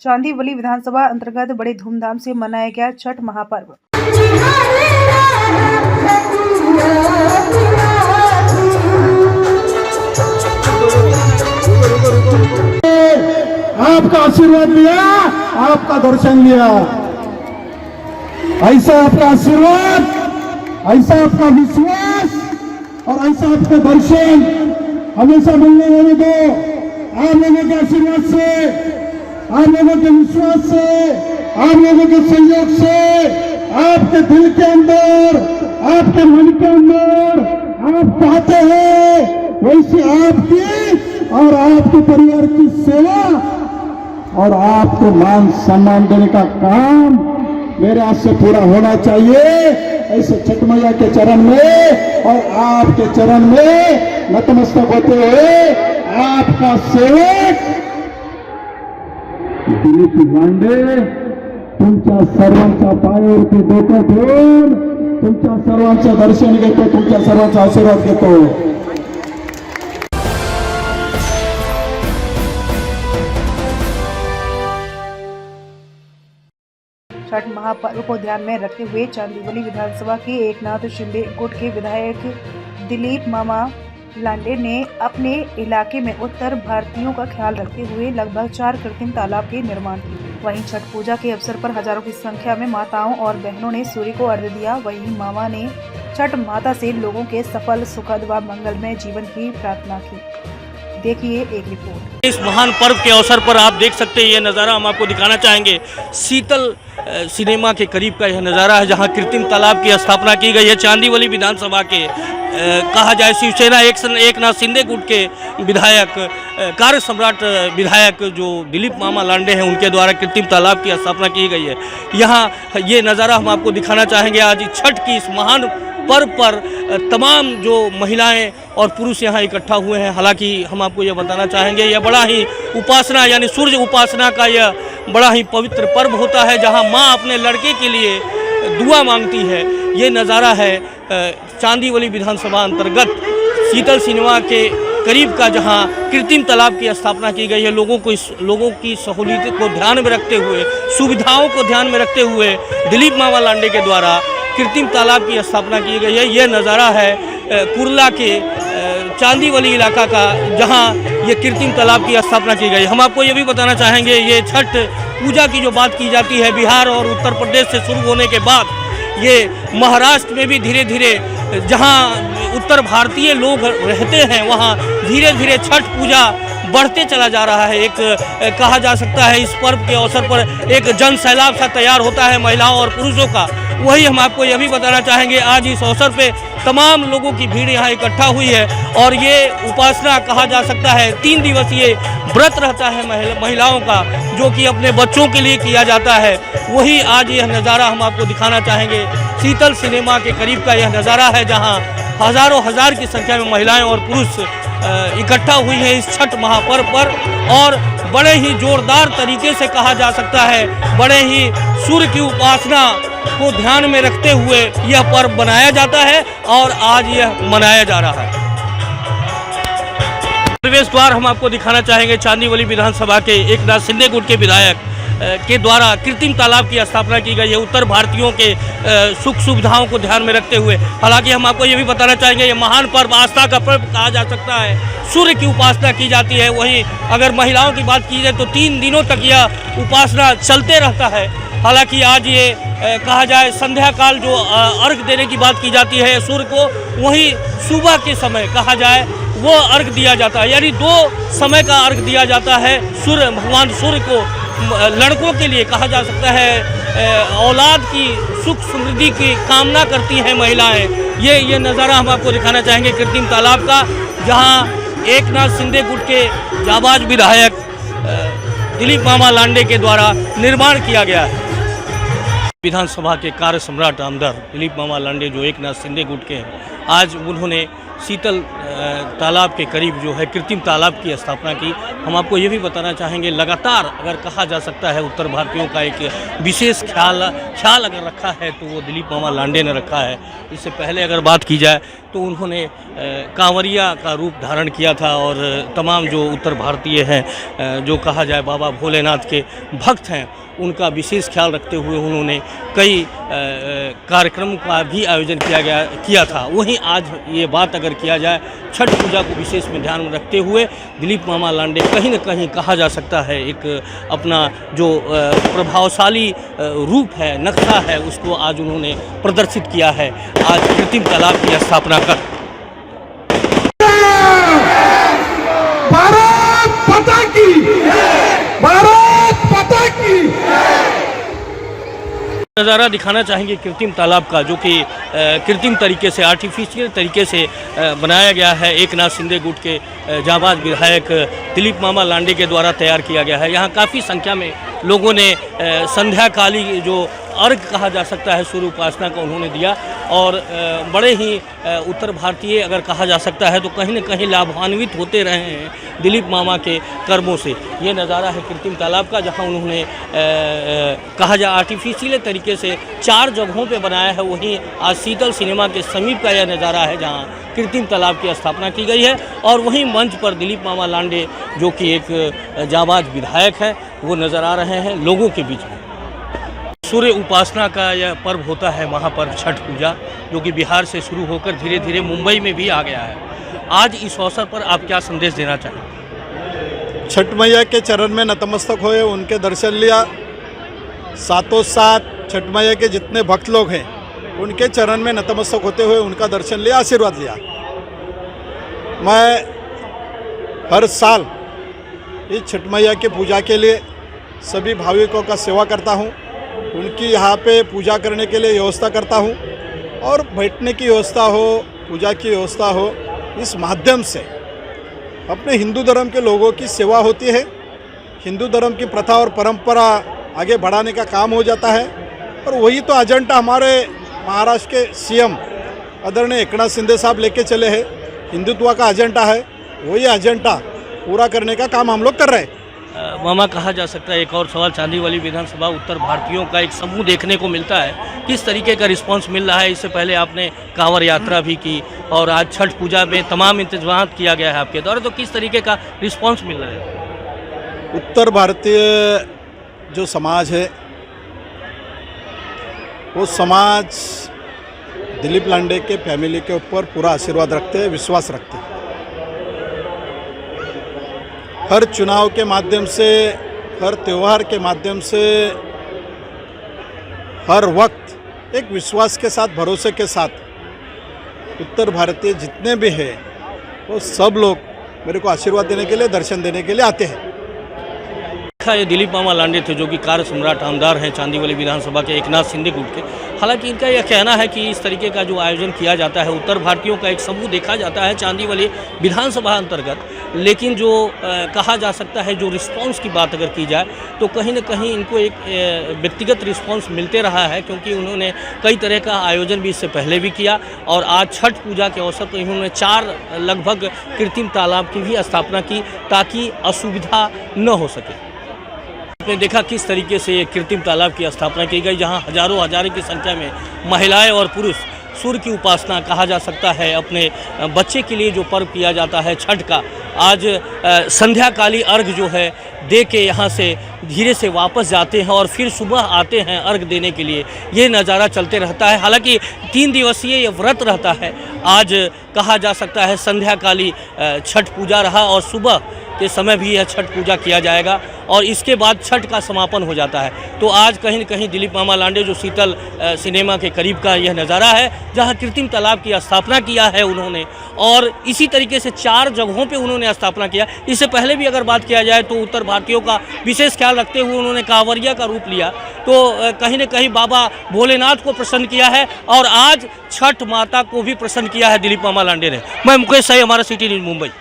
चांदीवली विधानसभा अंतर्गत बड़े धूमधाम से मनाया गया छठ महापर्व। आपका आशीर्वाद लिया, आपका दर्शन लिया, ऐसा आपका आशीर्वाद, ऐसा आपका विश्वास और ऐसा आपका दर्शन हमेशा मिलने वाले दो। आप लोगों के आशीर्वाद से, आप लोगों के विश्वास से, आप लोगों के सहयोग से, आपके दिल के अंदर, आपके मन के अंदर आप चाहते हैं वैसे आपकी और आपके परिवार की सेवा और आपको मान सम्मान देने का काम मेरे हाथ से पूरा होना चाहिए। ऐसे छठ मैया के चरण में और आपके चरण में नतमस्तक होते हुए आपका सेवक दिलीप लांडे तुमच्या सर्वांच्या पायावरती डोकं ठेवून तुमच्या सर्वांचं दर्शन घेतो, तुमच्या सर्वांचा आशीर्वाद घेतो। छठ महापर्व को ध्यान में रखते हुए चांदीवली विधानसभा के एकनाथ शिंदे गुट के विधायक दिलीप मामा लांडे ने अपने इलाके में उत्तर भारतीयों का ख्याल रखते हुए लगभग 4 कृत्रिम तालाब के निर्माण किए। वहीं छठ पूजा के अवसर पर हजारों की संख्या में माताओं और बहनों ने सूर्य को अर्घ्य दिया। वहीं मामा ने छठ माता से लोगों के सफल, सुखद व मंगलमय जीवन की प्रार्थना की। देखिए एक रिपोर्ट। इस महान पर्व के अवसर पर आप देख सकते हैं, ये नज़ारा हम आपको दिखाना चाहेंगे। शीतल सिनेमा के करीब का यह नज़ारा है, जहां कृत्रिम तालाब की स्थापना की गई है। चांदीवली विधानसभा के कहा जाए शिवसेना एकनाथ शिंदे गुट के विधायक, कार्य सम्राट विधायक जो दिलीप मामा लांडे हैं, उनके द्वारा कृत्रिम तालाब की स्थापना की गई है। यहाँ ये नज़ारा हम आपको दिखाना चाहेंगे। आज छठ की इस महान पर्व पर तमाम जो महिलाएं और पुरुष यहाँ इकट्ठा हुए हैं। हालांकि हम आपको यह बताना चाहेंगे, यह बड़ा ही उपासना यानी सूर्य उपासना का यह बड़ा ही पवित्र पर्व होता है, जहां माँ अपने लड़के के लिए दुआ मांगती है। ये नज़ारा है चांदीवली विधानसभा अंतर्गत शीतल सिनेमा के करीब का, जहां कृत्रिम तालाब की स्थापना की गई है। लोगों की सहूलियत को ध्यान में रखते हुए, सुविधाओं को ध्यान में रखते हुए दिलीप मामा लांडे के द्वारा कृत्रिम तालाब की स्थापना की गई है। यह नज़ारा है कुर्ला के चांदीवली इलाका का, जहां ये कृत्रिम तालाब की स्थापना की गई। हम आपको ये भी बताना चाहेंगे, ये छठ पूजा की जो बात की जाती है, बिहार और उत्तर प्रदेश से शुरू होने के बाद ये महाराष्ट्र में भी धीरे धीरे, जहां उत्तर भारतीय लोग रहते हैं, वहां धीरे धीरे छठ पूजा बढ़ते चला जा रहा है। एक कहा जा सकता है इस पर्व के अवसर पर एक जन सैलाब सा तैयार होता है महिलाओं और पुरुषों का। वही हम आपको यह भी बताना चाहेंगे, आज इस अवसर पे तमाम लोगों की भीड़ यहाँ इकट्ठा हुई है और ये उपासना कहा जा सकता है 3 दिवसीय व्रत रहता है महिलाओं का, जो कि अपने बच्चों के लिए किया जाता है। वही आज यह नज़ारा हम आपको दिखाना चाहेंगे। शीतल सिनेमा के करीब का यह नज़ारा है, जहाँ हज़ारों हजार की संख्या में महिलाएं और पुरुष इकट्ठा हुई है इस छठ महापर्व पर। और बड़े ही जोरदार तरीके से कहा जा सकता है, बड़े ही सूर्य की उपासना को ध्यान में रखते हुए यह पर्व बनाया जाता है और आज यह मनाया जा रहा है। प्रवेश द्वार हम आपको दिखाना चाहेंगे। चांदीवली विधानसभा के एकनाथ शिंदे गुट के विधायक के द्वारा कृत्रिम तालाब की स्थापना की गई है, उत्तर भारतीयों के सुख सुविधाओं को ध्यान में रखते हुए। हालांकि हम आपको ये भी बताना चाहेंगे, ये महान पर्व आस्था का पर्व कहा जा सकता है। सूर्य की उपासना की जाती है। वहीं अगर महिलाओं की बात की जाए तो 3 दिनों तक यह उपासना चलते रहता है। हालांकि आज ये कहा जाए संध्या काल जो अर्घ देने की बात की जाती है सूर्य को, वहीं सुबह के समय कहा जाए वो अर्घ दिया जाता है, यानी 2 समय का अर्घ दिया जाता है सूर्य भगवान सूर्य को। लड़कों के लिए कहा जा सकता है औलाद की सुख समृद्धि की कामना करती हैं महिलाएं। ये नज़ारा हम आपको दिखाना चाहेंगे कृत्रिम तालाब का, जहां एकनाथ शिंदे गुट के जाबाज विधायक दिलीप मामा लांडे के द्वारा निर्माण किया गया है। विधानसभा के कार्य सम्राट आमदार दिलीप मामा लांडे जो एकनाथ शिंदे गुट के हैं, आज उन्होंने शीतल तालाब के करीब जो है कृत्रिम तालाब की स्थापना की। हम आपको ये भी बताना चाहेंगे, लगातार अगर कहा जा सकता है उत्तर भारतीयों का एक विशेष ख्याल अगर रखा है तो वो दिलीप मामा लांडे ने रखा है। इससे पहले अगर बात की जाए तो उन्होंने कांवरिया का रूप धारण किया था और तमाम जो उत्तर भारतीय हैं, जो कहा जाए बाबा भोलेनाथ के भक्त हैं, उनका विशेष ख्याल रखते हुए उन्होंने कई कार्यक्रम का भी आयोजन किया था। वहीं आज ये बात अगर किया जाए छठ पूजा को विशेष में ध्यान में रखते हुए दिलीप मामा लांडे कहीं न कहीं कहा जा सकता है एक अपना जो प्रभावशाली रूप है, नक्शा है, उसको आज उन्होंने प्रदर्शित किया है आज कृत्रिम तालाब की स्थापना कर। भारत माता की, भारत माता की। नज़ारा दिखाना चाहेंगे कृत्रिम तालाब का, जो कि कृत्रिम तरीके से, आर्टिफिशियल तरीके से बनाया गया है। एक नाथ शिंदे गुट के जाबाज विधायक दिलीप मामा लांडे के द्वारा तैयार किया गया है। यहाँ काफ़ी संख्या में लोगों ने संध्या काली जो अर्घ कहा जा सकता है सूर्य उपासना का उन्होंने दिया और बड़े ही उत्तर भारतीय अगर कहा जा सकता है तो कहीं न कहीं लाभान्वित होते रहे हैं दिलीप मामा के कर्मों से। ये नज़ारा है कृत्रिम तालाब का, जहां उन्होंने कहा जाए आर्टिफिशियल तरीके से 4 जगहों पे बनाया है। वहीं आज शीतल सिनेमा के समीप का यह नज़ारा है जहां कृत्रिम तालाब की स्थापना की गई है और वहीं मंच पर दिलीप मामा लांडे जो कि एक जाबाज विधायक है वो नज़र आ रहे हैं लोगों के बीच में। सूर्य उपासना का यह पर्व होता है, महापर्व छठ पूजा, जो कि बिहार से शुरू होकर धीरे धीरे मुंबई में भी आ गया है। आज इस अवसर पर आप क्या संदेश देना चाहेंगे? छठ मैया के चरण में नतमस्तक हुए, उनके दर्शन लिया। सातों सात छठ मैया के जितने भक्त लोग हैं उनके चरण में नतमस्तक होते हुए उनका दर्शन लिया, आशीर्वाद लिया। मैं हर साल इस छठ मैया के पूजा के लिए सभी भाविकों का सेवा करता हूँ, उनकी यहाँ पे पूजा करने के लिए व्यवस्था करता हूँ और बैठने की व्यवस्था हो, पूजा की व्यवस्था हो। इस माध्यम से अपने हिंदू धर्म के लोगों की सेवा होती है, हिंदू धर्म की प्रथा और परंपरा आगे बढ़ाने का काम हो जाता है। और वही तो एजेंडा हमारे महाराष्ट्र के सीएम आदरणीय एकनाथ शिंदे साहब लेके चले हैं। हिंदुत्व का एजेंडा है, वही एजेंडा पूरा करने का काम हम लोग कर रहे हैं। मामा, कहा जा सकता है एक और सवाल, चांदीवली विधानसभा उत्तर भारतीयों का एक समूह देखने को मिलता है, किस तरीके का रिस्पांस मिल रहा है? इससे पहले आपने कांवड़ यात्रा भी की और आज छठ पूजा में तमाम इंतजाम किया गया है आपके द्वारा, तो किस तरीके का रिस्पांस मिल रहा है? उत्तर भारतीय जो समाज है वो समाज दिलीप लांडे के फैमिली के ऊपर पूरा आशीर्वाद रखते हैं, विश्वास रखते हैं। हर चुनाव के माध्यम से, हर त्यौहार के माध्यम से, हर वक्त एक विश्वास के साथ, भरोसे के साथ उत्तर भारतीय जितने भी हैं वो सब लोग मेरे को आशीर्वाद देने के लिए, दर्शन देने के लिए आते हैं। ये दिलीप मामा लांडे थे जो कि कार्य सम्राट आमदार हैं चांदीवली विधानसभा के, एक नाथ शिंदे गुट के। हालांकि इनका यह कहना है कि इस तरीके का जो आयोजन किया जाता है, उत्तर भारतीयों का एक समूह देखा जाता है चांदीवली विधानसभा अंतर्गत, लेकिन जो कहा जा सकता है जो रिस्पांस की बात अगर की जाए तो कहीं न कहीं इनको एक व्यक्तिगत रिस्पांस मिलते रहा है, क्योंकि उन्होंने कई तरह का आयोजन भी इससे पहले भी किया और आज छठ पूजा के अवसर पर इन्होंने 4 लगभग कृत्रिम तालाब की भी स्थापना की ताकि असुविधा न हो सके। आपने देखा किस तरीके से ये कृत्रिम तालाब की स्थापना की गई, जहां हजारों की संख्या में महिलाएं और पुरुष सूर्य की उपासना, कहा जा सकता है अपने बच्चे के लिए जो पर्व किया जाता है छठ का, आज संध्या काली अर्घ जो है दे के यहाँ से धीरे से वापस जाते हैं और फिर सुबह आते हैं अर्घ देने के लिए। ये नज़ारा चलते रहता है। हालांकि 3 दिवसीय ये व्रत रहता है। आज कहा जा सकता है संध्या काली छठ पूजा रहा और सुबह के समय भी यह छठ पूजा किया जाएगा और इसके बाद छठ का समापन हो जाता है। तो आज कहीं न कहीं दिलीप मामा लांडे जो शीतल सिनेमा के करीब का यह नज़ारा है जहां कृत्रिम तालाब की स्थापना किया है उन्होंने, और इसी तरीके से 4 जगहों पे उन्होंने स्थापना किया। इससे पहले भी अगर बात किया जाए तो उत्तर भारतीयों का विशेष ख्याल रखते हुए उन्होंने कांवरिया का रूप लिया, तो कहीं न कहीं बाबा भोलेनाथ को प्रसन्न किया है और आज छठ माता को भी प्रसन्न किया है दिलीप मामा लांडे ने। मैं मुकेश साई, हमारा सिटी न्यूज़ मुंबई।